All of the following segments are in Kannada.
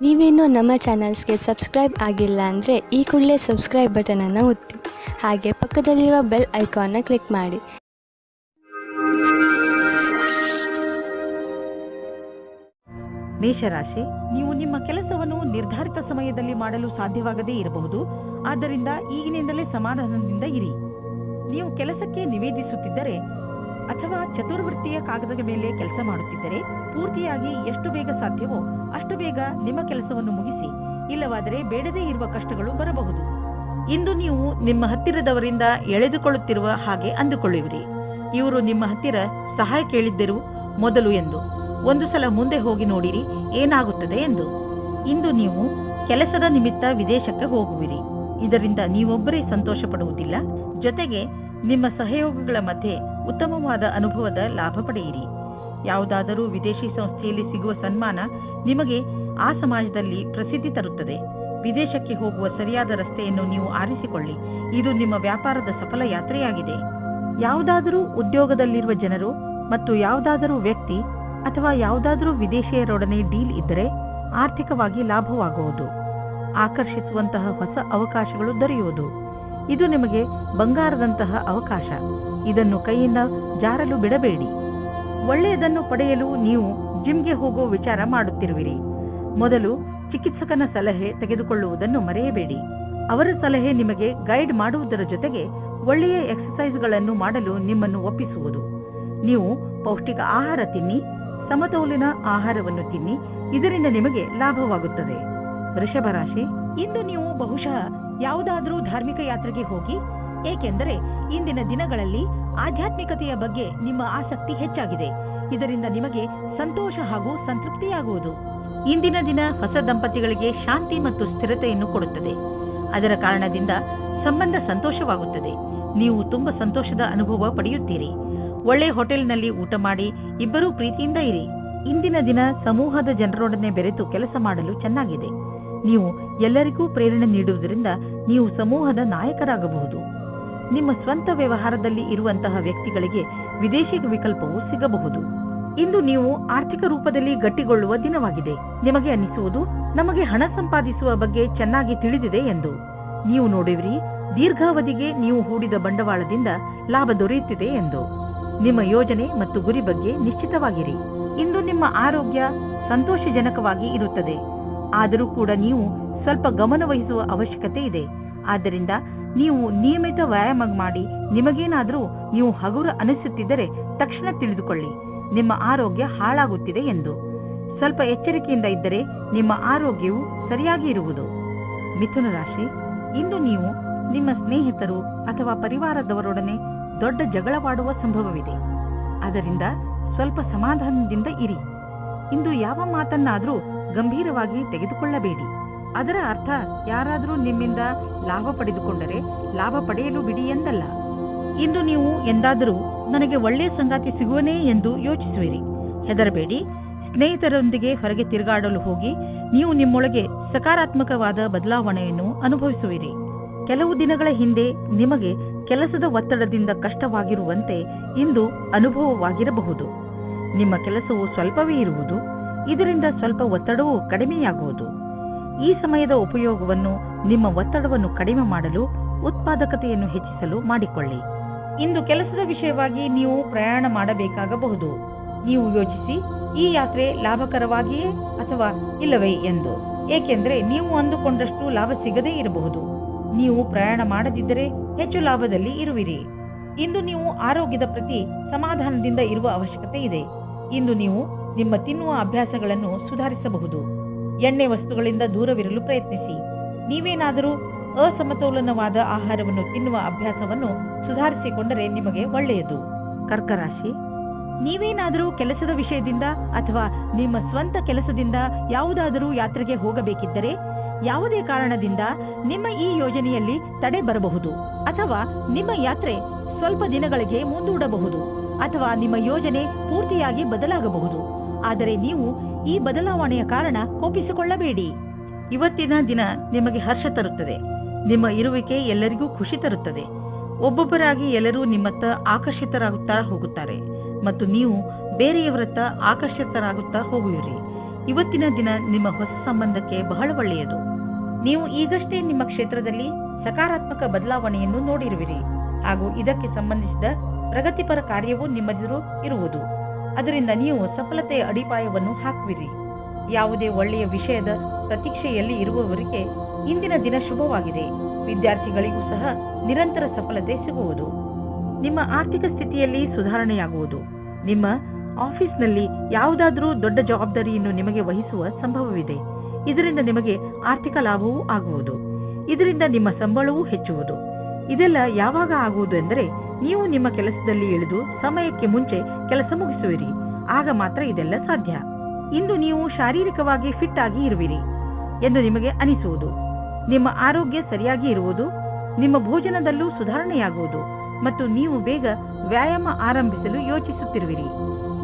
ನೀವೇನೂ ನಮ್ಮ ಚಾನಲ್ಸ್ಗೆ ಸಬ್ಸ್ಕ್ರೈಬ್ ಆಗಿಲ್ಲ ಅಂದರೆ ಈ ಕೂಡಲೇ ಸಬ್ಸ್ಕ್ರೈಬ್ ಬಟನನ್ನು ಒತ್ತಿ ಹಾಗೆ ಪಕ್ಕದಲ್ಲಿರೋ ಬೆಲ್ ಐಕಾನ್ನ ಕ್ಲಿಕ್ ಮಾಡಿ. ಮೇಷರಾಶಿ, ನೀವು ನಿಮ್ಮ ಕೆಲಸವನ್ನು ನಿರ್ಧಾರಿತ ಸಮಯದಲ್ಲಿ ಮಾಡಲು ಸಾಧ್ಯವಾಗದೇ ಇರಬಹುದು. ಆದ್ದರಿಂದ ಈಗಿನಿಂದಲೇ ಸಮಾಧಾನದಿಂದ ಇರಿ. ನೀವು ಕೆಲಸಕ್ಕೆ ನಿವೇದಿಸುತ್ತಿದ್ದರೆ ಅಥವಾ ಚತುರ್ವೃತ್ತಿಯ ಕಾಗದದ ಮೇಲೆ ಕೆಲಸ ಮಾಡುತ್ತಿದ್ದರೆ ಪೂರ್ತಿಯಾಗಿ ಎಷ್ಟು ಬೇಗ ಸಾಧ್ಯವೋ ಅಷ್ಟು ಬೇಗ ನಿಮ್ಮ ಕೆಲಸವನ್ನು ಮುಗಿಸಿ, ಇಲ್ಲವಾದರೆ ಬೇಡದೇ ಇರುವ ಕಷ್ಟಗಳು ಬರಬಹುದು. ಇಂದು ನೀವು ನಿಮ್ಮ ಹತ್ತಿರದವರಿಂದ ಎಳೆದುಕೊಳ್ಳುತ್ತಿರುವ ಹಾಗೆ ಅಂದುಕೊಳ್ಳುವಿರಿ. ಇವರು ನಿಮ್ಮ ಹತ್ತಿರ ಸಹಾಯ ಕೇಳಿದ್ದರು ಮೊದಲು ಎಂದು. ಒಂದು ಸಲ ಮುಂದೆ ಹೋಗಿ ನೋಡಿರಿ ಏನಾಗುತ್ತದೆ ಎಂದು. ಇಂದು ನೀವು ಕೆಲಸದ ನಿಮಿತ್ತ ವಿದೇಶಕ್ಕೆ ಹೋಗುವಿರಿ. ಇದರಿಂದ ನೀವೊಬ್ಬರೇ ಸಂತೋಷ ಪಡುವುದಿಲ್ಲ, ಜೊತೆಗೆ ನಿಮ್ಮ ಸಹಯೋಗಿಗಳ ಮಧ್ಯೆ ಉತ್ತಮವಾದ ಅನುಭವದ ಲಾಭ ಪಡೆಯಿರಿ. ಯಾವುದಾದರೂ ವಿದೇಶಿ ಸಂಸ್ಥೆಯಲ್ಲಿ ಸಿಗುವ ಸನ್ಮಾನ ನಿಮಗೆ ಆ ಸಮಾಜದಲ್ಲಿ ಪ್ರಸಿದ್ಧಿ ತರುತ್ತದೆ. ವಿದೇಶಕ್ಕೆ ಹೋಗುವ ಸರಿಯಾದ ರಸ್ತೆಯನ್ನು ನೀವು ಆರಿಸಿಕೊಳ್ಳಿ. ಇದು ನಿಮ್ಮ ವ್ಯಾಪಾರದ ಸಫಲ ಯಾತ್ರೆಯಾಗಿದೆ. ಯಾವುದಾದರೂ ಉದ್ಯೋಗದಲ್ಲಿರುವ ಜನರು ಮತ್ತು ಯಾವುದಾದರೂ ವ್ಯಕ್ತಿ ಅಥವಾ ಯಾವುದಾದರೂ ವಿದೇಶಿಯರೊಡನೆ ಡೀಲ್ ಇದ್ದರೆ ಆರ್ಥಿಕವಾಗಿ ಲಾಭವಾಗುವುದು. ಆಕರ್ಷಿಸುವಂತಹ ಹೊಸ ಅವಕಾಶಗಳು ದೊರೆಯುವುದು. ಇದು ನಿಮಗೆ ಬಂಗಾರದಂತಹ ಅವಕಾಶ. ಇದನ್ನು ಕೈಯಿಂದ ಜಾರಲು ಬಿಡಬೇಡಿ. ಒಳ್ಳೆಯದನ್ನು ಪಡೆಯಲು ನೀವು ಜಿಮ್ಗೆ ಹೋಗೋ ವಿಚಾರ ಮಾಡುತ್ತಿರುವಿರಿ. ಮೊದಲು ಚಿಕಿತ್ಸಕನ ಸಲಹೆ ತೆಗೆದುಕೊಳ್ಳುವುದನ್ನು ಮರೆಯಬೇಡಿ. ಅವರ ಸಲಹೆ ನಿಮಗೆ ಗೈಡ್ ಮಾಡುವುದರ ಜೊತೆಗೆ ಒಳ್ಳೆಯ ಎಕ್ಸರ್ಸೈಸ್ಗಳನ್ನು ಮಾಡಲು ನಿಮ್ಮನ್ನು ಒಪ್ಪಿಸುವುದು. ನೀವು ಪೌಷ್ಟಿಕ ಆಹಾರ ತಿನ್ನಿ, ಸಮತೋಲಿನ ಆಹಾರವನ್ನು ತಿನ್ನಿ. ಇದರಿಂದ ನಿಮಗೆ ಲಾಭವಾಗುತ್ತದೆ. ವೃಷಭ ರಾಶಿ, ಇಂದು ನೀವು ಬಹುಶಃ ಯಾವುದಾದರೂ ಧಾರ್ಮಿಕ ಯಾತ್ರೆಗೆ ಹೋಗಿ, ಏಕೆಂದರೆ ಇಂದಿನ ದಿನಗಳಲ್ಲಿ ಆಧ್ಯಾತ್ಮಿಕತೆಯ ಬಗ್ಗೆ ನಿಮ್ಮ ಆಸಕ್ತಿ ಹೆಚ್ಚಾಗಿದೆ. ಇದರಿಂದ ನಿಮಗೆ ಸಂತೋಷ ಹಾಗೂ ಸಂತೃಪ್ತಿಯಾಗುವುದು. ಇಂದಿನ ದಿನ ಹೊಸ ದಂಪತಿಗಳಿಗೆ ಶಾಂತಿ ಮತ್ತು ಸ್ಥಿರತೆಯನ್ನು ಕೊಡುತ್ತದೆ. ಅದರ ಕಾರಣದಿಂದ ಸಂಬಂಧ ಸಂತೋಷವಾಗುತ್ತದೆ. ನೀವು ತುಂಬಾ ಸಂತೋಷದ ಅನುಭವ ಪಡೆಯುತ್ತೀರಿ. ಒಳ್ಳೆ ಹೋಟೆಲ್ನಲ್ಲಿ ಊಟ ಮಾಡಿ ಇಬ್ಬರೂ ಪ್ರೀತಿಯಿಂದ ಇರಿ. ಇಂದಿನ ದಿನ ಸಮೂಹದ ಜನರೊಡನೆ ಬೆರೆತು ಕೆಲಸ ಮಾಡಲು ಚೆನ್ನಾಗಿದೆ. ನೀವು ಎಲ್ಲರಿಗೂ ಪ್ರೇರಣೆ ನೀಡುವುದರಿಂದ ನೀವು ಸಮೂಹದ ನಾಯಕರಾಗಬಹುದು. ನಿಮ್ಮ ಸ್ವಂತ ವ್ಯವಹಾರದಲ್ಲಿ ಇರುವಂತಹ ವ್ಯಕ್ತಿಗಳಿಗೆ ವಿದೇಶಿ ವಿಕಲ್ಪವು ಸಿಗಬಹುದು. ಇಂದು ನೀವು ಆರ್ಥಿಕ ರೂಪದಲ್ಲಿ ಗಟ್ಟಿಗೊಳ್ಳುವ ದಿನವಾಗಿದೆ. ನಿಮಗೆ ಅನ್ನಿಸುವುದು ನಮಗೆ ಹಣ ಸಂಪಾದಿಸುವ ಬಗ್ಗೆ ಚೆನ್ನಾಗಿ ತಿಳಿದಿದೆ ಎಂದು. ನೀವು ನೋಡುವಿರಿ, ದೀರ್ಘಾವಧಿಗೆ ನೀವು ಹೂಡಿದ ಬಂಡವಾಳದಿಂದ ಲಾಭ ದೊರೆಯುತ್ತಿದೆ ಎಂದು. ನಿಮ್ಮ ಯೋಜನೆ ಮತ್ತು ಗುರಿ ಬಗ್ಗೆ ನಿಶ್ಚಿತವಾಗಿರಿ. ಇಂದು ನಿಮ್ಮ ಆರೋಗ್ಯ ಸಂತೋಷಜನಕವಾಗಿ ಇರುತ್ತದೆ. ಆದರೂ ಕೂಡ ನೀವು ಸ್ವಲ್ಪ ಗಮನ ವಹಿಸುವ ಅವಶ್ಯಕತೆ ಇದೆ. ಆದ್ದರಿಂದ ನೀವು ನಿಯಮಿತ ವ್ಯಾಯಾಮ ಮಾಡಿ. ನಿಮಗೇನಾದರೂ ನೀವು ಹಗುರ ಅನಿಸುತ್ತಿದ್ದರೆ ತಕ್ಷಣ ತಿಳಿದುಕೊಳ್ಳಿ, ನಿಮ್ಮ ಆರೋಗ್ಯ ಹಾಳಾಗುತ್ತಿದೆ ಎಂದು. ಸ್ವಲ್ಪ ಎಚ್ಚರಿಕೆಯಿಂದ ಇದ್ದರೆ ನಿಮ್ಮ ಆರೋಗ್ಯವು ಸರಿಯಾಗಿ ಇರುವುದು. ಮಿಥುನ ರಾಶಿ, ಇಂದು ನೀವು ನಿಮ್ಮ ಸ್ನೇಹಿತರು ಅಥವಾ ಪರಿವಾರದವರೊಡನೆ ದೊಡ್ಡ ಜಗಳವಾಡುವ ಸಂಭವವಿದೆ. ಅದರಿಂದ ಸ್ವಲ್ಪ ಸಮಾಧಾನದಿಂದ ಇರಿ. ಇಂದು ಯಾವ ಮಾತನ್ನಾದರೂ ಗಂಭೀರವಾಗಿ ತೆಗೆದುಕೊಳ್ಳಬೇಡಿ. ಅದರ ಅರ್ಥ ಯಾರಾದರೂ ನಿಮ್ಮಿಂದ ಲಾಭ ಪಡೆದುಕೊಂಡರೆ ಲಾಭ ಪಡೆಯಲು ಬಿಡಿ ಎಂದಲ್ಲ. ಇಂದು ನೀವು ಎಂದಾದರೂ ನನಗೆ ಒಳ್ಳೆಯ ಸಂಗಾತಿ ಸಿಗುವನೇ ಎಂದು ಯೋಚಿಸುವಿರಿ. ಹೆದರಬೇಡಿ. ಸ್ನೇಹಿತರೊಂದಿಗೆ ಹೊರಗೆ ತಿರುಗಾಡಲು ಹೋಗಿ ನೀವು ನಿಮ್ಮೊಳಗೆ ಸಕಾರಾತ್ಮಕವಾದ ಬದಲಾವಣೆಯನ್ನು ಅನುಭವಿಸುವಿರಿ. ಕೆಲವು ದಿನಗಳ ಹಿಂದೆ ನಿಮಗೆ ಕೆಲಸದ ಒತ್ತಡದಿಂದ ಕಷ್ಟವಾಗಿರುವಂತೆ ಇಂದು ಅನುಭವವಾಗಿರಬಹುದು. ನಿಮ್ಮ ಕೆಲಸವು ಸ್ವಲ್ಪವೇ ಇರುವುದು. ಇದರಿಂದ ಸ್ವಲ್ಪ ಒತ್ತಡವೂ ಕಡಿಮೆಯಾಗುವುದು. ಈ ಸಮಯದ ಉಪಯೋಗವನ್ನು ನಿಮ್ಮ ಒತ್ತಡವನ್ನು ಕಡಿಮೆ ಮಾಡಲು, ಉತ್ಪಾದಕತೆಯನ್ನು ಹೆಚ್ಚಿಸಲು ಮಾಡಿಕೊಳ್ಳಿ. ಇಂದು ಕೆಲಸದ ವಿಷಯವಾಗಿ ನೀವು ಪ್ರಯಾಣ ಮಾಡಬೇಕಾಗಬಹುದು. ನೀವು ಯೋಚಿಸಿ, ಈ ಯಾತ್ರೆ ಲಾಭಕರವಾಗಿಯೇ ಅಥವಾ ಇಲ್ಲವೇ ಎಂದು. ಏಕೆಂದರೆ ನೀವು ಅಂದುಕೊಂಡಷ್ಟು ಲಾಭ ಸಿಗದೇ ಇರಬಹುದು. ನೀವು ಪ್ರಯಾಣ ಮಾಡದಿದ್ದರೆ ಹೆಚ್ಚು ಲಾಭದಲ್ಲಿ ಇರುವಿರಿ. ಇಂದು ನೀವು ಆರೋಗ್ಯದ ಪ್ರತಿ ಸಮಾಧಾನದಿಂದ ಇರುವ ಅವಶ್ಯಕತೆ ಇದೆ. ಇಂದು ನೀವು ನಿಮ್ಮ ತಿನ್ನುವ ಅಭ್ಯಾಸಗಳನ್ನು ಸುಧಾರಿಸಬಹುದು. ಎಣ್ಣೆ ವಸ್ತುಗಳಿಂದ ದೂರವಿರಲು ಪ್ರಯತ್ನಿಸಿ. ನೀವೇನಾದರೂ ಅಸಮತೋಲನವಾದ ಆಹಾರವನ್ನು ತಿನ್ನುವ ಅಭ್ಯಾಸವನ್ನು ಸುಧಾರಿಸಿಕೊಂಡರೆ ನಿಮಗೆ ಒಳ್ಳೆಯದು. ಕರ್ಕರಾಶಿ, ನೀವೇನಾದರೂ ಕೆಲಸದ ವಿಷಯದಿಂದ ಅಥವಾ ನಿಮ್ಮ ಸ್ವಂತ ಕೆಲಸದಿಂದ ಯಾವುದಾದರೂ ಯಾತ್ರೆಗೆ ಹೋಗಬೇಕಿದ್ದರೆ ಯಾವುದೇ ಕಾರಣದಿಂದ ನಿಮ್ಮ ಈ ಯೋಜನೆಯಲ್ಲಿ ತಡೆ ಬರಬಹುದು, ಅಥವಾ ನಿಮ್ಮ ಯಾತ್ರೆ ಸ್ವಲ್ಪ ದಿನಗಳಿಗೆ ಮುಂದೂಡಬಹುದು, ಅಥವಾ ನಿಮ್ಮ ಯೋಜನೆ ಪೂರ್ತಿಯಾಗಿ ಬದಲಾಗಬಹುದು. ಆದರೆ ನೀವು ಈ ಬದಲಾವಣೆಯ ಕಾರಣ ಕೋಪಿಸಿಕೊಳ್ಳಬೇಡಿ. ಇವತ್ತಿನ ದಿನ ನಿಮಗೆ ಹರ್ಷ ತರುತ್ತದೆ. ನಿಮ್ಮ ಇರುವಿಕೆ ಎಲ್ಲರಿಗೂ ಖುಷಿ ತರುತ್ತದೆ. ಒಬ್ಬೊಬ್ಬರಾಗಿ ಎಲ್ಲರೂ ನಿಮ್ಮತ್ತ ಆಕರ್ಷಿತರಾಗುತ್ತಾ ಹೋಗುತ್ತಾರೆ ಮತ್ತು ನೀವು ಬೇರೆಯವರತ್ತ ಆಕರ್ಷಿತರಾಗುತ್ತಾ ಹೋಗುವಿರಿ. ಇವತ್ತಿನ ದಿನ ನಿಮ್ಮ ಹೊಸ ಸಂಬಂಧಕ್ಕೆ ಬಹಳ ಒಳ್ಳೆಯದು. ನೀವು ಈಗಷ್ಟೇ ನಿಮ್ಮ ಕ್ಷೇತ್ರದಲ್ಲಿ ಸಕಾರಾತ್ಮಕ ಬದಲಾವಣೆಯನ್ನು ನೋಡಿರುವಿರಿ ಹಾಗೂ ಇದಕ್ಕೆ ಸಂಬಂಧಿಸಿದ ಪ್ರಗತಿಪರ ಕಾರ್ಯವೂ ನಿಮ್ಮೆದುರು ಇರುವುದು. ಅದರಿಂದ ನೀವು ಸಫಲತೆಯ ಅಡಿಪಾಯವನ್ನು ಹಾಕುವಿರಿ. ಯಾವುದೇ ಒಳ್ಳೆಯ ವಿಷಯದ ಪ್ರತೀಕ್ಷೆಯಲ್ಲಿ ಇರುವವರಿಗೆ ಇಂದಿನ ದಿನ ಶುಭವಾಗಿದೆ. ವಿದ್ಯಾರ್ಥಿಗಳಿಗೂ ಸಹ ನಿರಂತರ ಸಫಲತೆ ಸಿಗುವುದು. ನಿಮ್ಮ ಆರ್ಥಿಕ ಸ್ಥಿತಿಯಲ್ಲಿ ಸುಧಾರಣೆಯಾಗುವುದು. ನಿಮ್ಮ ಆಫೀಸ್ನಲ್ಲಿ ಯಾವುದಾದರೂ ದೊಡ್ಡ ಜವಾಬ್ದಾರಿಯನ್ನು ನಿಮಗೆ ವಹಿಸುವ ಸಂಭವವಿದೆ. ಇದರಿಂದ ನಿಮಗೆ ಆರ್ಥಿಕ ಲಾಭವೂ ಆಗುವುದು. ಇದರಿಂದ ನಿಮ್ಮ ಸಂಬಳವೂ ಹೆಚ್ಚುವುದು. ಇದೆಲ್ಲ ಯಾವಾಗ ಆಗುವುದು ಎಂದರೆ ನೀವು ನಿಮ್ಮ ಕೆಲಸದಲ್ಲಿ ಇಳಿದು ಸಮಯಕ್ಕೆ ಮುಂಚೆ ಕೆಲಸ ಮುಗಿಸುವಿರಿ. ಆಗ ಮಾತ್ರ ಇದೆಲ್ಲ ಸಾಧ್ಯ. ಇಂದು ನೀವು ಶಾರೀರಿಕವಾಗಿ ಫಿಟ್ ಆಗಿ ಇರುವಿರಿ ಎಂದು ನಿಮಗೆ ಅನಿಸುವುದು. ನಿಮ್ಮ ಆರೋಗ್ಯ ಸರಿಯಾಗಿ ಇರುವುದು. ನಿಮ್ಮ ಭೋಜನದಲ್ಲೂ ಸುಧಾರಣೆಯಾಗುವುದು ಮತ್ತು ನೀವು ಬೇಗ ವ್ಯಾಯಾಮ ಆರಂಭಿಸಲು ಯೋಚಿಸುತ್ತಿರುವಿರಿ.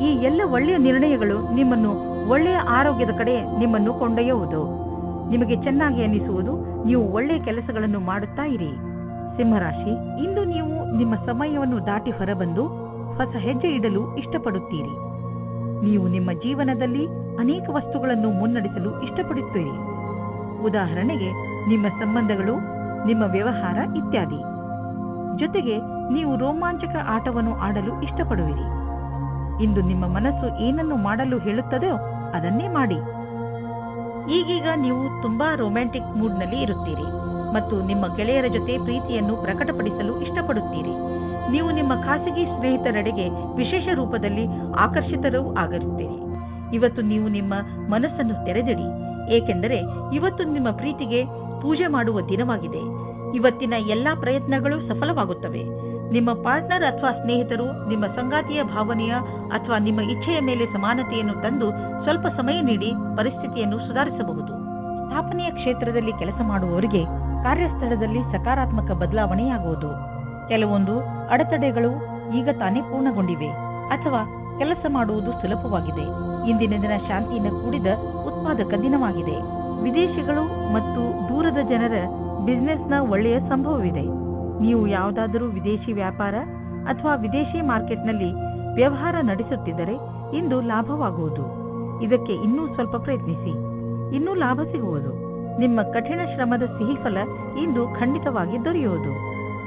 ಈ ಎಲ್ಲ ಒಳ್ಳೆಯ ನಿರ್ಣಯಗಳು ನಿಮ್ಮನ್ನು ಒಳ್ಳೆಯ ಆರೋಗ್ಯದ ಕಡೆ ನಿಮ್ಮನ್ನು ಕೊಂಡೊಯ್ಯುವುದು. ನಿಮಗೆ ಚೆನ್ನಾಗಿ ಅನಿಸುವುದು. ನೀವು ಒಳ್ಳೆಯ ಕೆಲಸಗಳನ್ನು ಮಾಡುತ್ತಾ ಇರಿ. ಸಿಂಹರಾಶಿ, ಇಂದು ನೀವು ನಿಮ್ಮ ಸಮಯವನ್ನು ದಾಟಿ ಹೊರಬಂದು ಹೊಸ ಹೆಜ್ಜೆ ಇಡಲು ಇಷ್ಟಪಡುತ್ತೀರಿ. ನೀವು ನಿಮ್ಮ ಜೀವನದಲ್ಲಿ ಅನೇಕ ವಸ್ತುಗಳನ್ನು ಮುನ್ನಡೆಸಲು ಇಷ್ಟಪಡುತ್ತೀರಿ. ಉದಾಹರಣೆಗೆ ನಿಮ್ಮ ಸಂಬಂಧಗಳು, ನಿಮ್ಮ ವ್ಯವಹಾರ ಇತ್ಯಾದಿ. ಜೊತೆಗೆ ನೀವು ರೋಮಾಂಚಕ ಆಟವನ್ನು ಆಡಲು ಇಷ್ಟಪಡುವಿರಿ. ಇಂದು ನಿಮ್ಮ ಮನಸ್ಸು ಏನನ್ನು ಮಾಡಲು ಹೇಳುತ್ತದೋ ಅದನ್ನೇ ಮಾಡಿ. ಈಗೀಗ ನೀವು ತುಂಬಾ ರೊಮ್ಯಾಂಟಿಕ್ ಮೂಡ್ನಲ್ಲಿ ಇರುತ್ತೀರಿ ಮತ್ತು ನಿಮ್ಮ ಗೆಳೆಯರ ಜೊತೆ ಪ್ರೀತಿಯನ್ನು ಪ್ರಕಟಪಡಿಸಲು ಇಷ್ಟಪಡುತ್ತೀರಿ. ನೀವು ನಿಮ್ಮ ಖಾಸಗಿ ಸ್ನೇಹಿತರೆಡೆಗೆ ವಿಶೇಷ ರೂಪದಲ್ಲಿ ಆಕರ್ಷಿತರೂ ಆಗಿರುತ್ತೀರಿ. ಇವತ್ತು ನೀವು ನಿಮ್ಮ ಮನಸ್ಸನ್ನು ತೆರೆದಿಡಿ, ಏಕೆಂದರೆ ಇವತ್ತು ನಿಮ್ಮ ಪ್ರೀತಿಗೆ ಪೂಜೆ ಮಾಡುವ ದಿನವಾಗಿದೆ. ಇವತ್ತಿನ ಎಲ್ಲಾ ಪ್ರಯತ್ನಗಳು ಸಫಲವಾಗುತ್ತವೆ. ನಿಮ್ಮ ಪಾರ್ಟ್ನರ್ ಅಥವಾ ಸ್ನೇಹಿತರು ನಿಮ್ಮ ಸಂಗಾತಿಯ ಭಾವನೆಯ ಅಥವಾ ನಿಮ್ಮ ಇಚ್ಛೆಯ ಮೇಲೆ ಸಮಾನತೆಯನ್ನು ತಂದು ಸ್ವಲ್ಪ ಸಮಯ ನೀಡಿ ಪರಿಸ್ಥಿತಿಯನ್ನು ಸುಧಾರಿಸಬಹುದು. ಸ್ಥಾಪನೆಯ ಕ್ಷೇತ್ರದಲ್ಲಿ ಕೆಲಸ ಮಾಡುವವರಿಗೆ ಕಾರ್ಯಸ್ಥಳದಲ್ಲಿ ಸಕಾರಾತ್ಮಕ ಬದಲಾವಣೆಯಾಗುವುದು. ಕೆಲವೊಂದು ಅಡೆತಡೆಗಳು ಈಗ ತಾನೇ ಪೂರ್ಣಗೊಂಡಿವೆ ಅಥವಾ ಕೆಲಸ ಮಾಡುವುದು ಸುಲಭವಾಗಿದೆ. ಇಂದಿನ ದಿನ ಶಾಂತಿಯಿಂದ ಕೂಡಿದ ಉತ್ಪಾದಕ ದಿನವಾಗಿದೆ. ವಿದೇಶಿಗಳು ಮತ್ತು ದೂರದ ಜನರ ಬಿಸಿನೆಸ್ನ ಒಳ್ಳೆಯ ಸಂಭವವಿದೆ. ನೀವು ಯಾವುದಾದರೂ ವಿದೇಶಿ ವ್ಯಾಪಾರ ಅಥವಾ ವಿದೇಶಿ ಮಾರ್ಕೆಟ್ನಲ್ಲಿ ವ್ಯವಹಾರ ನಡೆಸುತ್ತಿದ್ದರೆ ಇಂದು ಲಾಭವಾಗುವುದು. ಇದಕ್ಕೆ ಇನ್ನೂ ಸ್ವಲ್ಪ ಪ್ರಯತ್ನಿಸಿ, ಇನ್ನೂ ಲಾಭ ಸಿಗುವುದು. ನಿಮ್ಮ ಕಠಿಣ ಶ್ರಮದ ಸಿಹಿ ಫಲ ಇಂದು ಖಂಡಿತವಾಗಿ ದೊರೆಯುವುದು.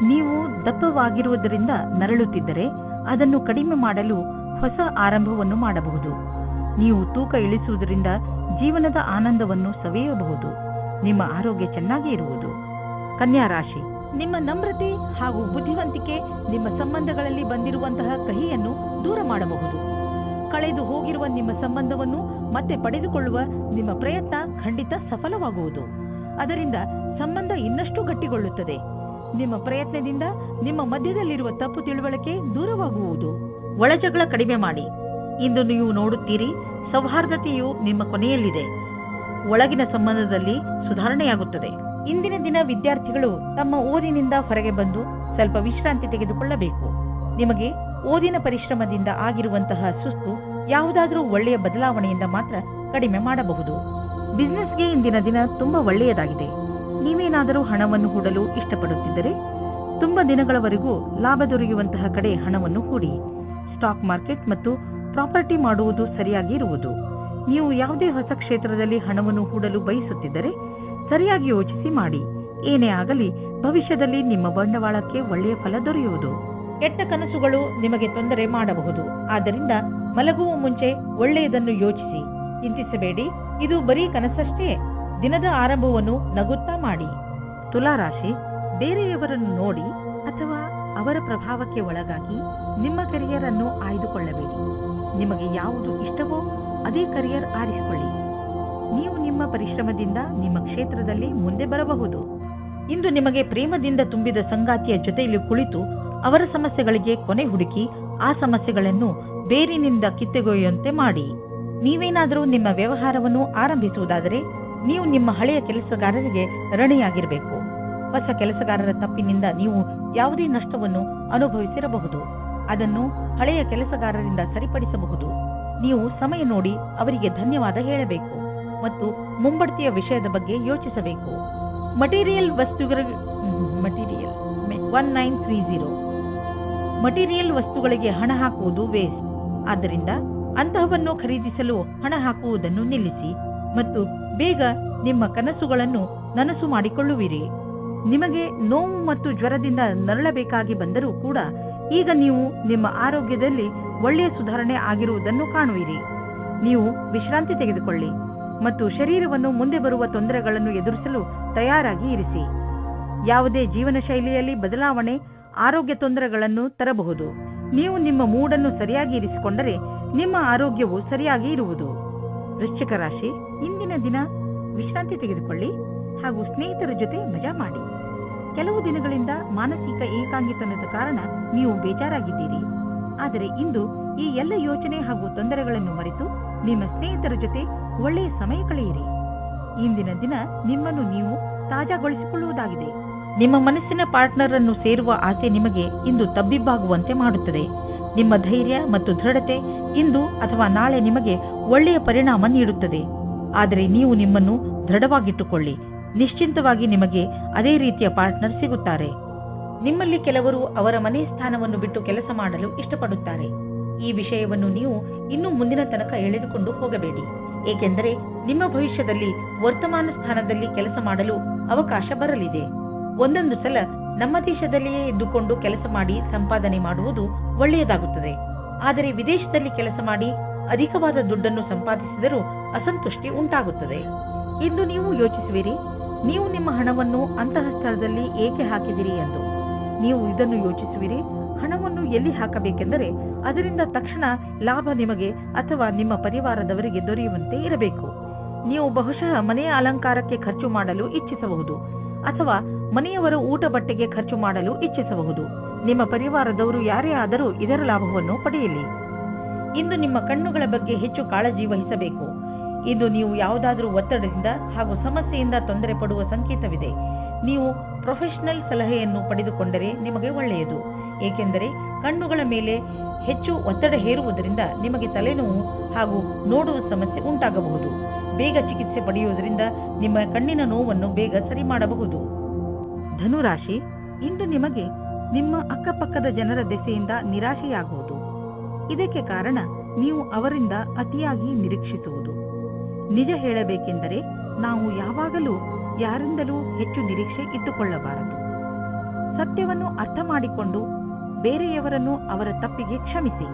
ನೀವು ದಪ್ಪವಾಗಿರುವುದರಿಂದ ನರಳುತ್ತಿದ್ದರೆ ಅದನ್ನು ಕಡಿಮೆ ಮಾಡಲು ಹೊಸ ಆರಂಭವನ್ನು ಮಾಡಬಹುದು. ನೀವು ತೂಕ ಇಳಿಸುವುದರಿಂದ ಜೀವನದ ಆನಂದವನ್ನು ಸವಿಯಬಹುದು. ನಿಮ್ಮ ಆರೋಗ್ಯ ಚೆನ್ನಾಗಿ ಇರುವುದು. ಕನ್ಯಾ ರಾಶಿ, ನಿಮ್ಮ ನಮ್ರತೆ ಹಾಗೂ ಬುದ್ಧಿವಂತಿಕೆ ನಿಮ್ಮ ಸಂಬಂಧಗಳಲ್ಲಿ ಬಂದಿರುವಂತಹ ಕಹಿಯನ್ನು ದೂರ ಮಾಡಬಹುದು. ಕಳೆದು ಹೋಗಿರುವ ನಿಮ್ಮ ಸಂಬಂಧವನ್ನು ಮತ್ತೆ ಪಡೆದುಕೊಳ್ಳುವ ನಿಮ್ಮ ಪ್ರಯತ್ನ ಖಂಡಿತ ಸಫಲವಾಗುವುದು. ಅದರಿಂದ ಸಂಬಂಧ ಇನ್ನಷ್ಟು ಗಟ್ಟಿಗೊಳ್ಳುತ್ತದೆ. ನಿಮ್ಮ ಪ್ರಯತ್ನದಿಂದ ನಿಮ್ಮ ಮಧ್ಯದಲ್ಲಿರುವ ತಪ್ಪು ತಿಳುವಳಿಕೆ ದೂರವಾಗುವುದು. ಒಳಜಗಳ ಕಡಿಮೆ ಮಾಡಿ. ಇಂದು ನೀವು ನೋಡುತ್ತೀರಿ, ಸೌಹಾರ್ದತೆಯು ನಿಮ್ಮ ಕೊನೆಯಲ್ಲಿದೆ. ಒಳಗಿನ ಸಂಬಂಧದಲ್ಲಿ ಸುಧಾರಣೆಯಾಗುತ್ತದೆ. ಇಂದಿನ ದಿನ ವಿದ್ಯಾರ್ಥಿಗಳು ತಮ್ಮ ಓದಿನಿಂದ ಹೊರಗೆ ಬಂದು ಸ್ವಲ್ಪ ವಿಶ್ರಾಂತಿ ತೆಗೆದುಕೊಳ್ಳಬೇಕು. ನಿಮಗೆ ಓದಿನ ಪರಿಶ್ರಮದಿಂದ ಆಗಿರುವಂತಹ ಸುಸ್ತು ಯಾವುದಾದರೂ ಒಳ್ಳೆಯ ಬದಲಾವಣೆಯಿಂದ ಮಾತ್ರ ಕಡಿಮೆ ಮಾಡಬಹುದು. ಬಿಸಿನೆಸ್ಗೆ ಇಂದಿನ ದಿನ ತುಂಬಾ ಒಳ್ಳೆಯದಾಗಿದೆ. ನೀವೇನಾದರೂ ಹಣವನ್ನು ಹೂಡಲು ಇಷ್ಟಪಡುತ್ತಿದ್ದರೆ ತುಂಬಾ ದಿನಗಳವರೆಗೂ ಲಾಭ ದೊರೆಯುವಂತಹ ಕಡೆ ಹಣವನ್ನು ಹೂಡಿ. ಸ್ಟಾಕ್ ಮಾರ್ಕೆಟ್ ಮತ್ತು ಪ್ರಾಪರ್ಟಿ ಮಾಡುವುದು ಸರಿಯಾಗಿ ಇರುವುದು. ನೀವು ಯಾವುದೇ ಹೊಸ ಕ್ಷೇತ್ರದಲ್ಲಿ ಹಣವನ್ನು ಹೂಡಲು ಬಯಸುತ್ತಿದ್ದರೆ ಸರಿಯಾಗಿ ಯೋಚಿಸಿ ಮಾಡಿ. ಏನೇ ಆಗಲಿ ಭವಿಷ್ಯದಲ್ಲಿ ನಿಮ್ಮ ಬಂಡವಾಳಕ್ಕೆ ಒಳ್ಳೆಯ ಫಲ ದೊರೆಯುವುದು. ಕೆಟ್ಟ ಕನಸುಗಳು ನಿಮಗೆ ತೊಂದರೆ ಮಾಡಬಹುದು. ಆದ್ದರಿಂದ ಮಲಗುವ ಮುಂಚೆ ಒಳ್ಳೆಯದನ್ನು ಯೋಚಿಸಿ, ಚಿಂತಿಸಬೇಡಿ. ಇದು ಬರೀ ಕನಸಷ್ಟೇ. ದಿನದ ಆರಂಭವನ್ನು ನಗುತ್ತಾ ಮಾಡಿ. ತುಲಾರಾಶಿ, ಬೇರೆಯವರನ್ನು ನೋಡಿ ಅಥವಾ ಅವರ ಪ್ರಭಾವಕ್ಕೆ ಒಳಗಾಗಿ ನಿಮ್ಮ ಕರಿಯರ್ ಅನ್ನು ಆಯ್ದುಕೊಳ್ಳಬೇಡಿ. ನಿಮಗೆ ಯಾವುದು ಇಷ್ಟವೋ ಅದೇ ಕರಿಯರ್ ಆರಿಸಿಕೊಳ್ಳಿ. ನೀವು ನಿಮ್ಮ ಪರಿಶ್ರಮದಿಂದ ನಿಮ್ಮ ಕ್ಷೇತ್ರದಲ್ಲಿ ಮುಂದೆ ಬರಬಹುದು. ಇಂದು ನಿಮಗೆ ಪ್ರೇಮದಿಂದ ತುಂಬಿದ ಸಂಗಾತಿಯ ಜೊತೆಯಲ್ಲಿ ಕುಳಿತು ಅವರ ಸಮಸ್ಯೆಗಳಿಗೆ ಕೊನೆ ಹುಡುಕಿ ಆ ಸಮಸ್ಯೆಗಳನ್ನು ಬೇರಿನಿಂದ ಕಿತ್ತೊಗೆಯುವಂತೆ ಮಾಡಿ. ನೀವೇನಾದರೂ ನಿಮ್ಮ ವ್ಯವಹಾರವನ್ನು ಆರಂಭಿಸುವುದಾದರೆ ನೀವು ನಿಮ್ಮ ಹಳೆಯ ಕೆಲಸಗಾರರಿಗೆ ಋಣಿಯಾಗಿರಬೇಕು. ಹೊಸ ಕೆಲಸಗಾರರ ತಪ್ಪಿನಿಂದ ನೀವು ಯಾವುದೇ ನಷ್ಟವನ್ನು ಅನುಭವಿಸಿರಬಹುದು. ಅದನ್ನು ಹಳೆಯ ಕೆಲಸಗಾರರಿಂದ ಸರಿಪಡಿಸಬಹುದು. ನೀವು ಸಮಯ ನೋಡಿ ಅವರಿಗೆ ಧನ್ಯವಾದ ಹೇಳಬೇಕು ಮತ್ತು ಮುಂಬಡ್ತಿಯ ವಿಷಯದ ಬಗ್ಗೆ ಯೋಚಿಸಬೇಕು. ಮಟೀರಿಯಲ್ 1930 ಮಟೀರಿಯಲ್ ವಸ್ತುಗಳಿಗೆ ಹಣ ಹಾಕುವುದು ವೇಸ್ಟ್. ಆದ್ದರಿಂದ ಅಂತಹವನ್ನು ಖರೀದಿಸಲು ಹಣ ಹಾಕುವುದನ್ನು ನಿಲ್ಲಿಸಿ ಮತ್ತು ಬೇಗ ನಿಮ್ಮ ಕನಸುಗಳನ್ನು ನನಸು ಮಾಡಿಕೊಳ್ಳುವಿರಿ. ನಿಮಗೆ ನೋವು ಮತ್ತು ಜ್ವರದಿಂದ ನರಳಬೇಕಾಗಿ ಬಂದರೂ ಕೂಡ ಈಗ ನೀವು ನಿಮ್ಮ ಆರೋಗ್ಯದಲ್ಲಿ ಒಳ್ಳೆಯ ಸುಧಾರಣೆ ಆಗಿರುವುದನ್ನು ಕಾಣುವಿರಿ. ನೀವು ವಿಶ್ರಾಂತಿ ತೆಗೆದುಕೊಳ್ಳಿ ಮತ್ತು ಶರೀರವನ್ನು ಮುಂದೆ ಬರುವ ತೊಂದರೆಗಳನ್ನು ಎದುರಿಸಲು ತಯಾರಾಗಿ ಇರಿಸಿ. ಯಾವುದೇ ಜೀವನ ಶೈಲಿಯಲ್ಲಿ ಬದಲಾವಣೆ ಆರೋಗ್ಯ ತೊಂದರೆಗಳನ್ನು ತರಬಹುದು. ನೀವು ನಿಮ್ಮ ಮೂಡನ್ನು ಸರಿಯಾಗಿ ಇರಿಸಿಕೊಂಡರೆ ನಿಮ್ಮ ಆರೋಗ್ಯವು ಸರಿಯಾಗಿ ಇರುವುದು. ವೃಶ್ಚಿಕ ರಾಶಿ, ಇಂದಿನ ದಿನ ವಿಶ್ರಾಂತಿ ತೆಗೆದುಕೊಳ್ಳಿ ಹಾಗೂ ಸ್ನೇಹಿತರ ಜೊತೆ ಮಜಾ ಮಾಡಿ. ಕೆಲವು ದಿನಗಳಿಂದ ಮಾನಸಿಕ ಏಕಾಂಗಿತನದ ಕಾರಣ ನೀವು ಬೇಜಾರಾಗಿದ್ದೀರಿ. ಆದರೆ ಇಂದು ಈ ಎಲ್ಲ ಯೋಚನೆ ಹಾಗೂ ತೊಂದರೆಗಳನ್ನು ಮರೆತು ನಿಮ್ಮ ಸ್ನೇಹಿತರ ಜೊತೆ ಒಳ್ಳೆಯ ಸಮಯ ಕಳೆಯಿರಿ. ಇಂದಿನ ದಿನ ನಿಮ್ಮನ್ನು ನೀವು ತಾಜಾಗೊಳಿಸಿಕೊಳ್ಳುವುದಾಗಿದೆ. ನಿಮ್ಮ ಮನಸ್ಸಿನ ಪಾರ್ಟ್ನರ್ ಅನ್ನು ಸೇರುವ ಆಸೆ ನಿಮಗೆ ಇಂದು ತಬ್ಬಿಬ್ಬಾಗುವಂತೆ ಮಾಡುತ್ತದೆ. ನಿಮ್ಮ ಧೈರ್ಯ ಮತ್ತು ದೃಢತೆ ಇಂದು ಅಥವಾ ನಾಳೆ ನಿಮಗೆ ಒಳ್ಳೆಯ ಪರಿಣಾಮ ನೀಡುತ್ತದೆ. ಆದರೆ ನೀವು ನಿಮ್ಮನ್ನು ದೃಢವಾಗಿಟ್ಟುಕೊಳ್ಳಿ. ನಿಶ್ಚಿಂತವಾಗಿ ನಿಮಗೆ ಅದೇ ರೀತಿಯ ಪಾರ್ಟ್ನರ್ ಸಿಗುತ್ತಾರೆ. ನಿಮ್ಮಲ್ಲಿ ಕೆಲವರು ಅವರ ಮನೆ ಸ್ಥಾನವನ್ನು ಬಿಟ್ಟು ಕೆಲಸ ಮಾಡಲು ಇಷ್ಟಪಡುತ್ತಾರೆ. ಈ ವಿಷಯವನ್ನು ನೀವು ಇನ್ನು ಮುಂದಿನ ತನಕ ಎಳೆದುಕೊಂಡು ಹೋಗಬೇಡಿ, ಏಕೆಂದರೆ ನಿಮ್ಮ ಭವಿಷ್ಯದಲ್ಲಿ ವರ್ತಮಾನ ಸ್ಥಾನದಲ್ಲಿ ಕೆಲಸ ಮಾಡಲು ಅವಕಾಶ ಬರಲಿದೆ. ಒಂದೊಂದು ಸಲ ನಮ್ಮ ದೇಶದಲ್ಲಿಯೇ ಇದ್ದುಕೊಂಡು ಕೆಲಸ ಮಾಡಿ ಸಂಪಾದನೆ ಮಾಡುವುದು ಒಳ್ಳೆಯದಾಗುತ್ತದೆ. ಆದರೆ ವಿದೇಶದಲ್ಲಿ ಕೆಲಸ ಮಾಡಿ ಅಧಿಕವಾದ ದುಡ್ಡನ್ನು ಸಂಪಾದಿಸಿದರೂ ಅಸಂತುಷ್ಟಿ ಉಂಟಾಗುತ್ತದೆ. ಇಂದು ನೀವು ಯೋಚಿಸುವಿರಿ, ನೀವು ನಿಮ್ಮ ಹಣವನ್ನು ಅಂತಹ ಸ್ಥಳದಲ್ಲಿ ಏಕೆ ಹಾಕಿದಿರಿ ಎಂದು. ನೀವು ಇದನ್ನು ಯೋಚಿಸುವಿರಿ, ಹಣವನ್ನು ಎಲ್ಲಿ ಹಾಕಬೇಕೆಂದರೆ ಅದರಿಂದ ತಕ್ಷಣ ಲಾಭ ನಿಮಗೆ ಅಥವಾ ನಿಮ್ಮ ಪರಿವಾರದವರಿಗೆ ದೊರೆಯುವಂತೆ ಇರಬೇಕು. ನೀವು ಬಹುಶಃ ಮನೆಯ ಅಲಂಕಾರಕ್ಕೆ ಖರ್ಚು ಮಾಡಲು ಇಚ್ಛಿಸಬಹುದು ಅಥವಾ ಮನೆಯವರ ಊಟ ಬಟ್ಟೆಗೆ ಖರ್ಚು ಮಾಡಲು ಇಚ್ಛಿಸಬಹುದು. ನಿಮ್ಮ ಪರಿವಾರದವರು ಯಾರೇ ಆದರೂ ಇದರ ಲಾಭವನ್ನು ಪಡೆಯಲಿ. ಇಂದು ನಿಮ್ಮ ಕಣ್ಣುಗಳ ಬಗ್ಗೆ ಹೆಚ್ಚು ಕಾಳಜಿ ವಹಿಸಬೇಕು. ಇಂದು ನೀವು ಯಾವುದಾದರೂ ಒತ್ತಡದಿಂದ ಹಾಗೂ ಸಮಸ್ಯೆಯಿಂದ ತೊಂದರೆ ಪಡುವ ಸಂಕೇತವಿದೆ. ನೀವು ಪ್ರೊಫೆಷನಲ್ ಸಲಹೆಯನ್ನು ಪಡೆದುಕೊಂಡರೆ ನಿಮಗೆ ಒಳ್ಳೆಯದು, ಏಕೆಂದರೆ ಕಣ್ಣುಗಳ ಮೇಲೆ ಹೆಚ್ಚು ಒತ್ತಡ ಹೇರುವುದರಿಂದ ನಿಮಗೆ ತಲೆನೋವು ಹಾಗೂ ನೋಡುವ ಸಮಸ್ಯೆ ಉಂಟಾಗಬಹುದು. ಬೇಗ ಚಿಕಿತ್ಸೆ ಪಡೆಯುವುದರಿಂದ ನಿಮ್ಮ ಕಣ್ಣಿನ ನೋವನ್ನು ಬೇಗ ಸರಿ ಮಾಡಬಹುದು. ಧನುರಾಶಿ, ಇಂದು ನಿಮಗೆ ನಿಮ್ಮ ಅಕ್ಕಪಕ್ಕದ ಜನರ ದೆಸೆಯಿಂದ ನಿರಾಶೆಯಾಗುವುದು. ಇದಕ್ಕೆ ಕಾರಣ ನೀವು ಅವರಿಂದ ಅತಿಯಾಗಿ ನಿರೀಕ್ಷಿಸುವುದು. ನಿಜ ಹೇಳಬೇಕೆಂದರೆ ನಾವು ಯಾವಾಗಲೂ ಯಾರಿಂದಲೂ ಹೆಚ್ಚು ನಿರೀಕ್ಷೆ ಇಟ್ಟುಕೊಳ್ಳಬಾರದು. ಸತ್ಯವನ್ನು ಅರ್ಥ ಮಾಡಿಕೊಂಡು ಬೇರೆಯವರನ್ನು ಅವರ ತಪ್ಪಿಗೆ ಕ್ಷಮಿಸಿ.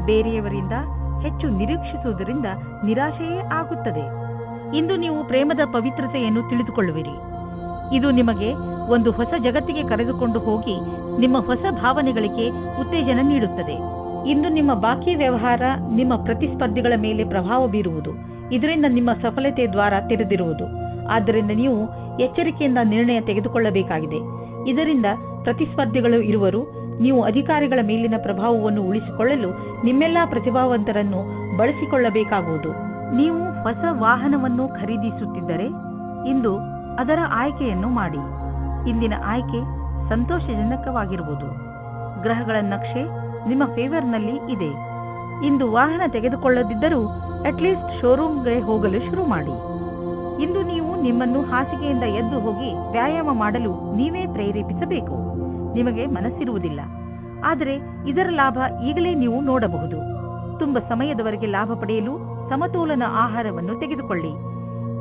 ಬೇರೆಯವರಿಂದ ಹೆಚ್ಚು ನಿರೀಕ್ಷಿಸುವುದರಿಂದ ನಿರಾಶೆಯೇ ಆಗುತ್ತದೆ. ಇಂದು ನೀವು ಪ್ರೇಮದ ಪವಿತ್ರತೆಯನ್ನು ತಿಳಿದುಕೊಳ್ಳುವಿರಿ. ಇದು ನಿಮಗೆ ಒಂದು ಹೊಸ ಜಗತ್ತಿಗೆ ಕರೆದುಕೊಂಡು ಹೋಗಿ ನಿಮ್ಮ ಹೊಸ ಭಾವನೆಗಳಿಗೆ ಉತ್ತೇಜನ ನೀಡುತ್ತದೆ. ಇಂದು ನಿಮ್ಮ ಬಾಕಿ ವ್ಯವಹಾರ ನಿಮ್ಮ ಪ್ರತಿಸ್ಪರ್ಧಿಗಳ ಮೇಲೆ ಪ್ರಭಾವ ಬೀರುವುದು. ಇದರಿಂದ ನಿಮ್ಮ ಸಫಲತೆ ದ್ವಾರ ತೆರೆದಿರುವುದು. ಆದ್ದರಿಂದ ನೀವು ಎಚ್ಚರಿಕೆಯಿಂದ ನಿರ್ಣಯ ತೆಗೆದುಕೊಳ್ಳಬೇಕಾಗಿದೆ. ಇದರಿಂದ ಪ್ರತಿಸ್ಪರ್ಧಿಗಳು ಇರುವರು. ನೀವು ಅಧಿಕಾರಿಗಳ ಮೇಲಿನ ಪ್ರಭಾವವನ್ನು ಉಳಿಸಿಕೊಳ್ಳಲು ನಿಮ್ಮೆಲ್ಲಾ ಪ್ರತಿಭಾವಂತರನ್ನು ಬಳಸಿಕೊಳ್ಳಬೇಕಾಗುವುದು. ನೀವು ಹೊಸ ವಾಹನವನ್ನು ಖರೀದಿಸುತ್ತಿದ್ದರೆ ಇಂದು ಅದರ ಆಯ್ಕೆಯನ್ನು ಮಾಡಿ. ಇಂದಿನ ಆಯ್ಕೆ ಸಂತೋಷಜನಕವಾಗಿರುವುದು. ಗ್ರಹಗಳ ನಕ್ಷೆ ನಿಮ್ಮ ಫೇವರ್ನಲ್ಲಿ ಇದೆ. ಇಂದು ವಾಹನ ತೆಗೆದುಕೊಳ್ಳದಿದ್ದರೂ ಅಟ್ಲೀಸ್ಟ್ ಶೋರೂಮ್ಗೆ ಹೋಗಲು ಶುರು ಮಾಡಿ. ಇಂದು ನೀವು ನಿಮ್ಮನ್ನು ಹಾಸಿಗೆಯಿಂದ ಎದ್ದು ಹೋಗಿ ವ್ಯಾಯಾಮ ಮಾಡಲು ನೀವೇ ಪ್ರೇರೇಪಿಸಬೇಕು. ನಿಮಗೆ ಮನಸ್ಸಿರುವುದಿಲ್ಲ, ಆದರೆ ಇದರ ಲಾಭ ಈಗಲೇ ನೀವು ನೋಡಬಹುದು. ತುಂಬ ಸಮಯದವರೆಗೆ ಲಾಭ ಪಡೆಯಲು ಸಮತೋಲನ ಆಹಾರವನ್ನು ತೆಗೆದುಕೊಳ್ಳಿ.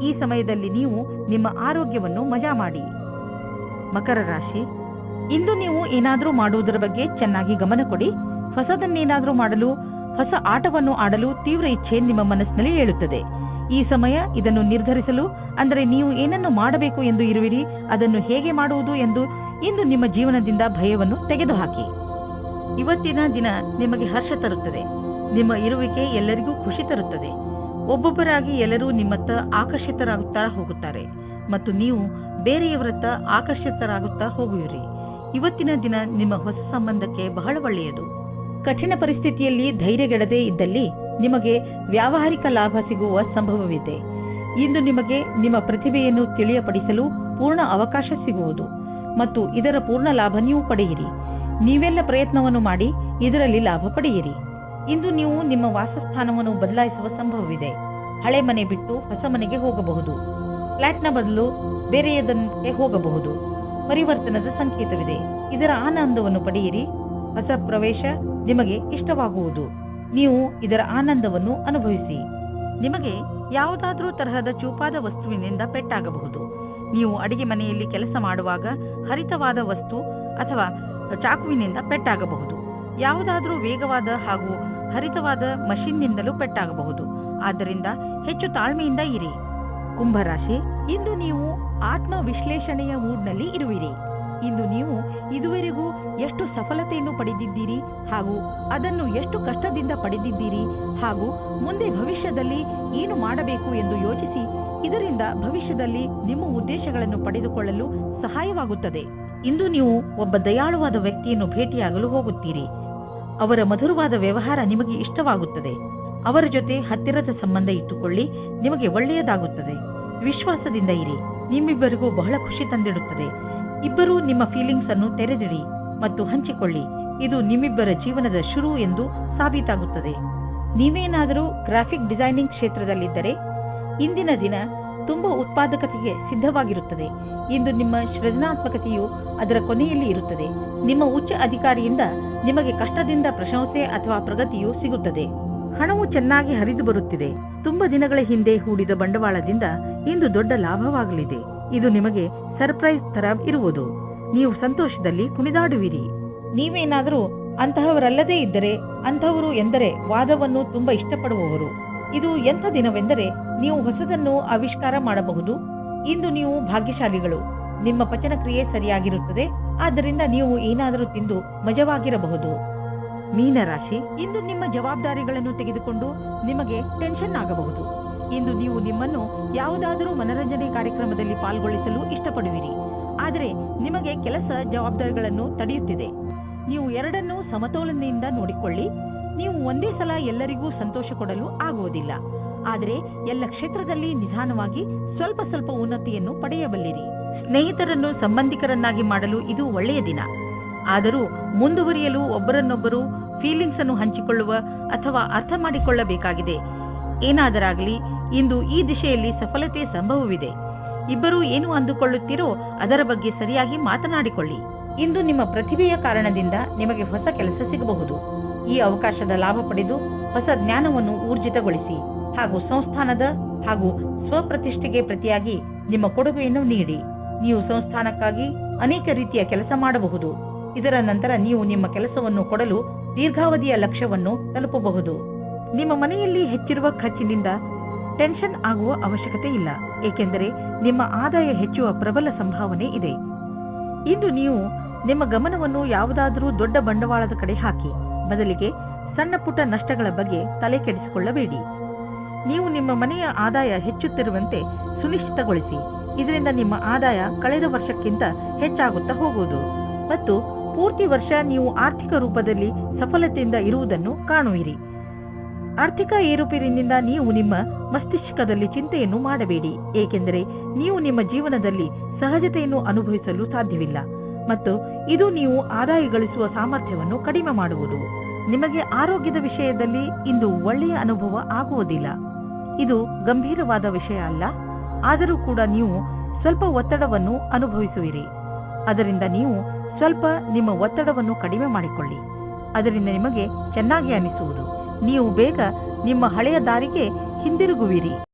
ಈ ಸಮಯದಲ್ಲಿ ನೀವು ನಿಮ್ಮ ಆರೋಗ್ಯವನ್ನು ಮಜಾ ಮಾಡಿ. ಮಕರ ರಾಶಿ, ಇಂದು ನೀವು ಏನಾದರೂ ಮಾಡುವುದರ ಬಗ್ಗೆ ಚೆನ್ನಾಗಿ ಗಮನ ಕೊಡಿ. ಹೊಸದನ್ನೇನಾದರೂ ಮಾಡಲು, ಹೊಸ ಆಟವನ್ನು ಆಡಲು ತೀವ್ರ ಇಚ್ಛೆ ನಿಮ್ಮ ಮನಸ್ಸಿನಲ್ಲಿ ಏಳುತ್ತದೆ. ಈ ಸಮಯ ಇದನ್ನು ನಿರ್ಧರಿಸಲು, ಅಂದರೆ ನೀವು ಏನನ್ನು ಮಾಡಬೇಕು ಎಂದು ಇರುವಿರಿ, ಅದನ್ನು ಹೇಗೆ ಮಾಡುವುದು ಎಂದು ಇಂದು ನಿಮ್ಮ ಜೀವನದಿಂದ ಭಯವನ್ನು ತೆಗೆದುಹಾಕಿ. ಇವತ್ತಿನ ದಿನ ನಿಮಗೆ ಹರ್ಷ ತರುತ್ತದೆ. ನಿಮ್ಮ ಇರುವಿಕೆ ಎಲ್ಲರಿಗೂ ಖುಷಿ ತರುತ್ತದೆ. ಒಬ್ಬೊಬ್ಬರಾಗಿ ಎಲ್ಲರೂ ನಿಮ್ಮತ್ತ ಆಕರ್ಷಿತರಾಗುತ್ತಾ ಹೋಗುತ್ತಾರೆ ಮತ್ತು ನೀವು ಬೇರೆಯವರತ್ತ ಆಕರ್ಷಿತರಾಗುತ್ತಾ ಹೋಗುವಿರಿ. ಇವತ್ತಿನ ದಿನ ನಿಮ್ಮ ಹೊಸ ಸಂಬಂಧಕ್ಕೆ ಬಹಳ ಒಳ್ಳೆಯದು. ಕಠಿಣ ಪರಿಸ್ಥಿತಿಯಲ್ಲಿ ಧೈರ್ಯಗೆಡದೇ ಇದ್ದಲ್ಲಿ ನಿಮಗೆ ವ್ಯಾವಹಾರಿಕ ಲಾಭ ಸಿಗುವ ಸಂಭವವಿದೆ. ಇಂದು ನಿಮಗೆ ನಿಮ್ಮ ಪ್ರತಿಭೆಯನ್ನು ತಿಳಿಯಪಡಿಸಲು ಪೂರ್ಣ ಅವಕಾಶ ಸಿಗುವುದು ಮತ್ತು ಇದರ ಪೂರ್ಣ ಲಾಭ ನೀವು ಪಡೆಯಿರಿ. ನೀವೆಲ್ಲ ಪ್ರಯತ್ನವನ್ನು ಮಾಡಿ ಇದರಲ್ಲಿ ಲಾಭ ಪಡೆಯಿರಿ. ಇಂದು ನೀವು ನಿಮ್ಮ ವಾಸಸ್ಥಾನವನ್ನು ಬದಲಾಯಿಸುವ ಸಂಭವವಿದೆ. ಹಳೆ ಮನೆ ಬಿಟ್ಟು ಹೊಸ ಮನೆಗೆ ಹೋಗಬಹುದು. ಫ್ಲಾಟ್ನ ಬದಲು ಬೇರೆಯದಕ್ಕೆ ಹೋಗಬಹುದು. ಪರಿವರ್ತನದ ಸಂಕೇತವಿದೆ. ಇದರ ಆನಂದವನ್ನು ಪಡೆಯಿರಿ. ಹೊಸ ಪ್ರವೇಶ ನಿಮಗೆ ಇಷ್ಟವಾಗುವುದು. ನೀವು ಇದರ ಆನಂದವನ್ನು ಅನುಭವಿಸಿ. ನಿಮಗೆ ಯಾವುದಾದ್ರೂ ತರಹದ ಚೂಪಾದ ವಸ್ತುವಿನಿಂದ ಪೆಟ್ಟಾಗಬಹುದು. ನೀವು ಅಡಿಗೆ ಮನೆಯಲ್ಲಿ ಕೆಲಸ ಮಾಡುವಾಗ ಹರಿತವಾದ ವಸ್ತು ಅಥವಾ ಚಾಕುವಿನಿಂದ ಪೆಟ್ಟಾಗಬಹುದು. ಯಾವುದಾದ್ರೂ ವೇಗವಾದ ಹಾಗೂ ಹರಿತವಾದ ಮಷಿನ್ನಿಂದಲೂ ಪೆಟ್ಟಾಗಬಹುದು. ಆದ್ದರಿಂದ ಹೆಚ್ಚು ತಾಳ್ಮೆಯಿಂದ ಇರಿ. ಕುಂಭರಾಶಿ, ಇಂದು ನೀವು ಆತ್ಮ ವಿಶ್ಲೇಷಣೆಯ ಮೂಡ್ನಲ್ಲಿ ಇರುವಿರಿ. ಇಂದು ನೀವು ಇದುವರೆಗೂ ಎಷ್ಟು ಸಫಲತೆಯನ್ನು ಪಡೆದಿದ್ದೀರಿ ಹಾಗೂ ಅದನ್ನು ಎಷ್ಟು ಕಷ್ಟದಿಂದ ಪಡೆದಿದ್ದೀರಿ ಹಾಗೂ ಮುಂದೆ ಭವಿಷ್ಯದಲ್ಲಿ ಏನು ಮಾಡಬೇಕು ಎಂದು ಯೋಚಿಸಿ ಇದರಿಂದ ಭವಿಷ್ಯದಲ್ಲಿ ನಿಮ್ಮ ಉದ್ದೇಶಗಳನ್ನು ಪಡೆದುಕೊಳ್ಳಲು ಸಹಾಯವಾಗುತ್ತದೆ. ಇಂದು ನೀವು ಒಬ್ಬ ದಯಾಳುವಾದ ವ್ಯಕ್ತಿಯನ್ನು ಭೇಟಿಯಾಗಲು ಹೋಗುತ್ತೀರಿ. ಅವರ ಮಧುರವಾದ ವ್ಯವಹಾರ ನಿಮಗೆ ಇಷ್ಟವಾಗುತ್ತದೆ. ಅವರ ಜೊತೆ ಹತ್ತಿರದ ಸಂಬಂಧ ಇಟ್ಟುಕೊಳ್ಳಿ, ನಿಮಗೆ ಒಳ್ಳೆಯದಾಗುತ್ತದೆ. ವಿಶ್ವಾಸದಿಂದ ಇರಿ, ನಿಮ್ಮಿಬ್ಬರಿಗೂ ಬಹಳ ಖುಷಿ ತಂದಿಡುತ್ತದೆ. ಇಬ್ಬರೂ ನಿಮ್ಮ ಫೀಲಿಂಗ್ಸ್ ಅನ್ನು ತೆರೆದಿಡಿ ಮತ್ತು ಹಂಚಿಕೊಳ್ಳಿ. ಇದು ನಿಮ್ಮಿಬ್ಬರ ಜೀವನದ ಶುರು ಎಂದು ಸಾಬೀತಾಗುತ್ತದೆ. ನೀವೇನಾದರೂ ಗ್ರಾಫಿಕ್ ಡಿಸೈನಿಂಗ್ ಕ್ಷೇತ್ರದಲ್ಲಿದ್ದರೆ ಇಂದಿನ ದಿನ ತುಂಬಾ ಉತ್ಪಾದಕತೆಗೆ ಸಿದ್ಧವಾಗಿರುತ್ತದೆ. ಇಂದು ನಿಮ್ಮ ಸೃಜನಾತ್ಮಕತೆಯು ಅದರ ಕೊನೆಯಲ್ಲಿ ಇರುತ್ತದೆ. ನಿಮ್ಮ ಉಚ್ಚ ಅಧಿಕಾರಿಯಿಂದ ನಿಮಗೆ ಕಷ್ಟದಿಂದ ಪ್ರಶಂಸೆ ಅಥವಾ ಪ್ರಗತಿಯು ಸಿಗುತ್ತದೆ. ಹಣವು ಚೆನ್ನಾಗಿ ಹರಿದು ಬರುತ್ತಿದೆ. ತುಂಬಾ ದಿನಗಳ ಹಿಂದೆ ಹೂಡಿದ ಬಂಡವಾಳದಿಂದ ಇಂದು ದೊಡ್ಡ ಲಾಭವಾಗಲಿದೆ. ಇದು ನಿಮಗೆ ಸರ್ಪ್ರೈಸ್ ತರ ಇರುವುದು. ನೀವು ಸಂತೋಷದಲ್ಲಿ ಕುಣಿದಾಡುವಿರಿ. ನೀವೇನಾದರೂ ಅಂತಹವರಲ್ಲದೇ ಇದ್ದರೆ ಅಂತಹವರು ಎಂದರೆ ವಾದವನ್ನು ತುಂಬಾ ಇಷ್ಟಪಡುವವರು. ಇದು ಎಂಥ ದಿನವೆಂದರೆ ನೀವು ಹೊಸದನ್ನು ಆವಿಷ್ಕಾರ ಮಾಡಬಹುದು. ಇಂದು ನೀವು ಭಾಗ್ಯಶಾಲಿಗಳು. ನಿಮ್ಮ ಪಚನ ಕ್ರಿಯೆ ಸರಿಯಾಗಿರುತ್ತದೆ. ಆದ್ದರಿಂದ ನೀವು ಏನಾದರೂ ತಿಂದು ಮಜವಾಗಿರಬಹುದು. ಮೀನರಾಶಿ, ಇಂದು ನಿಮ್ಮ ಜವಾಬ್ದಾರಿಗಳನ್ನು ತೆಗೆದುಕೊಂಡು ನಿಮಗೆ ಟೆನ್ಷನ್ ಆಗಬಹುದು. ಇಂದು ನೀವು ನಿಮ್ಮನ್ನು ಯಾವುದಾದರೂ ಮನರಂಜನೆ ಕಾರ್ಯಕ್ರಮದಲ್ಲಿ ಪಾಲ್ಗೊಳಿಸಲು ಇಷ್ಟಪಡುವಿರಿ. ಆದರೆ ನಿಮಗೆ ಕೆಲಸ ಜವಾಬ್ದಾರಿಗಳನ್ನು ತಡೆಯುತ್ತಿದೆ. ನೀವು ಎರಡನ್ನೂ ಸಮತೋಲನೆಯಿಂದ ನೋಡಿಕೊಳ್ಳಿ. ನೀವು ಒಂದೇ ಸಲ ಎಲ್ಲರಿಗೂ ಸಂತೋಷ ಕೊಡಲು ಆಗುವುದಿಲ್ಲ. ಆದರೆ ಎಲ್ಲ ಕ್ಷೇತ್ರದಲ್ಲಿ ನಿಧಾನವಾಗಿ ಸ್ವಲ್ಪ ಸ್ವಲ್ಪ ಉನ್ನತಿಯನ್ನು ಪಡೆಯಬಲ್ಲಿರಿ. ಸ್ನೇಹಿತರನ್ನು ಸಂಬಂಧಿಕರನ್ನಾಗಿ ಮಾಡಲು ಇದು ಒಳ್ಳೆಯ ದಿನ. ಆದರೂ ಮುಂದುವರಿಯಲು ಒಬ್ಬರನ್ನೊಬ್ಬರು ಫೀಲಿಂಗ್ಸ್ ಅನ್ನು ಹಂಚಿಕೊಳ್ಳುವ ಅಥವಾ ಅರ್ಥ ಮಾಡಿಕೊಳ್ಳಬೇಕಾಗಿದೆ. ಏನಾದರಾಗಲಿ ಇಂದು ಈ ದಿಶೆಯಲ್ಲಿ ಸಫಲತೆ ಸಂಭವವಿದೆ. ಇಬ್ಬರೂ ಏನು ಅಂದುಕೊಳ್ಳುತ್ತೀರೋ ಅದರ ಬಗ್ಗೆ ಸರಿಯಾಗಿ ಮಾತನಾಡಿಕೊಳ್ಳಿ. ಇಂದು ನಿಮ್ಮ ಪ್ರತಿಭೆಯ ಕಾರಣದಿಂದ ನಿಮಗೆ ಹೊಸ ಕೆಲಸ ಸಿಗಬಹುದು. ಈ ಅವಕಾಶದ ಲಾಭ ಪಡೆದು ಹೊಸ ಜ್ಞಾನವನ್ನು ಊರ್ಜಿತಗೊಳಿಸಿ ಹಾಗೂ ಸಂಸ್ಥಾನದ ಹಾಗೂ ಸ್ವಪ್ರತಿಷ್ಠೆಗೆ ಪ್ರತಿಯಾಗಿ ನಿಮ್ಮ ಕೊಡುಗೆಯನ್ನು ನೀಡಿ. ನೀವು ಸಂಸ್ಥಾನಕ್ಕಾಗಿ ಅನೇಕ ರೀತಿಯ ಕೆಲಸ ಮಾಡಬಹುದು. ಇದರ ನಂತರ ನೀವು ನಿಮ್ಮ ಕೆಲಸವನ್ನು ಕೊಡಲು ದೀರ್ಘಾವಧಿಯ ಲಕ್ಷ್ಯವನ್ನು ತಲುಪಬಹುದು. ನಿಮ್ಮ ಮನೆಯಲ್ಲಿ ಹೆಚ್ಚಿರುವ ಖರ್ಚಿನಿಂದ ಟೆನ್ಷನ್ ಆಗುವ ಅವಶ್ಯಕತೆ ಇಲ್ಲ, ಏಕೆಂದರೆ ನಿಮ್ಮ ಆದಾಯ ಹೆಚ್ಚುವ ಪ್ರಬಲ ಸಂಭಾವನೆ ಇದೆ. ಇಂದು ನೀವು ನಿಮ್ಮ ಗಮನವನ್ನು ಯಾವುದಾದರೂ ದೊಡ್ಡ ಬಂಡವಾಳದ ಕಡೆ ಹಾಕಿ, ಬದಲಿಗೆ ಸಣ್ಣ ಪುಟ್ಟ ನಷ್ಟಗಳ ಬಗ್ಗೆ ತಲೆ ಕೆಡಿಸಿಕೊಳ್ಳಬೇಡಿ. ನೀವು ನಿಮ್ಮ ಮನೆಯ ಆದಾಯ ಹೆಚ್ಚುತ್ತಿರುವಂತೆ ಸುನಿಶ್ಚಿತಗೊಳಿಸಿ. ಇದರಿಂದ ನಿಮ್ಮ ಆದಾಯ ಕಳೆದ ವರ್ಷಕ್ಕಿಂತ ಹೆಚ್ಚಾಗುತ್ತಾ ಹೋಗುವುದು ಮತ್ತು ಪೂರ್ತಿ ವರ್ಷ ನೀವು ಆರ್ಥಿಕ ರೂಪದಲ್ಲಿ ಸಫಲತೆಯಿಂದ ಇರುವುದನ್ನು ಕಾಣುವಿರಿ. ಆರ್ಥಿಕ ಏರುಪೇರಿನಿಂದ ನೀವು ನಿಮ್ಮ ಮಸ್ತಿಷ್ಕದಲ್ಲಿ ಚಿಂತೆಯನ್ನು ಮಾಡಬೇಡಿ, ಏಕೆಂದರೆ ನೀವು ನಿಮ್ಮ ಜೀವನದಲ್ಲಿ ಸಹಜತೆಯನ್ನು ಅನುಭವಿಸಲು ಸಾಧ್ಯವಿಲ್ಲ ಮತ್ತು ಇದು ನೀವು ಆದಾಯ ಗಳಿಸುವ ಸಾಮರ್ಥ್ಯವನ್ನು ಕಡಿಮೆ ಮಾಡುವುದು. ನಿಮಗೆ ಆರೋಗ್ಯದ ವಿಷಯದಲ್ಲಿ ಇಂದು ಒಳ್ಳೆಯ ಅನುಭವ ಆಗುವುದಿಲ್ಲ. ಇದು ಗಂಭೀರವಾದ ವಿಷಯ ಅಲ್ಲ, ಆದರೂ ಕೂಡ ನೀವು ಸ್ವಲ್ಪ ಒತ್ತಡವನ್ನು ಅನುಭವಿಸುವಿರಿ. ಅದರಿಂದ ನೀವು ಸ್ವಲ್ಪ ನಿಮ್ಮ ಒತ್ತಡವನ್ನು ಕಡಿಮೆ ಮಾಡಿಕೊಳ್ಳಿ. ಅದರಿಂದ ನಿಮಗೆ ಚೆನ್ನಾಗಿ ಅನಿಸುವುದು. ನೀವು ಬೇಗ ನಿಮ್ಮ ಹಳೆಯ ದಾರಿಗೆ ಹಿಂದಿರುಗುವಿರಿ.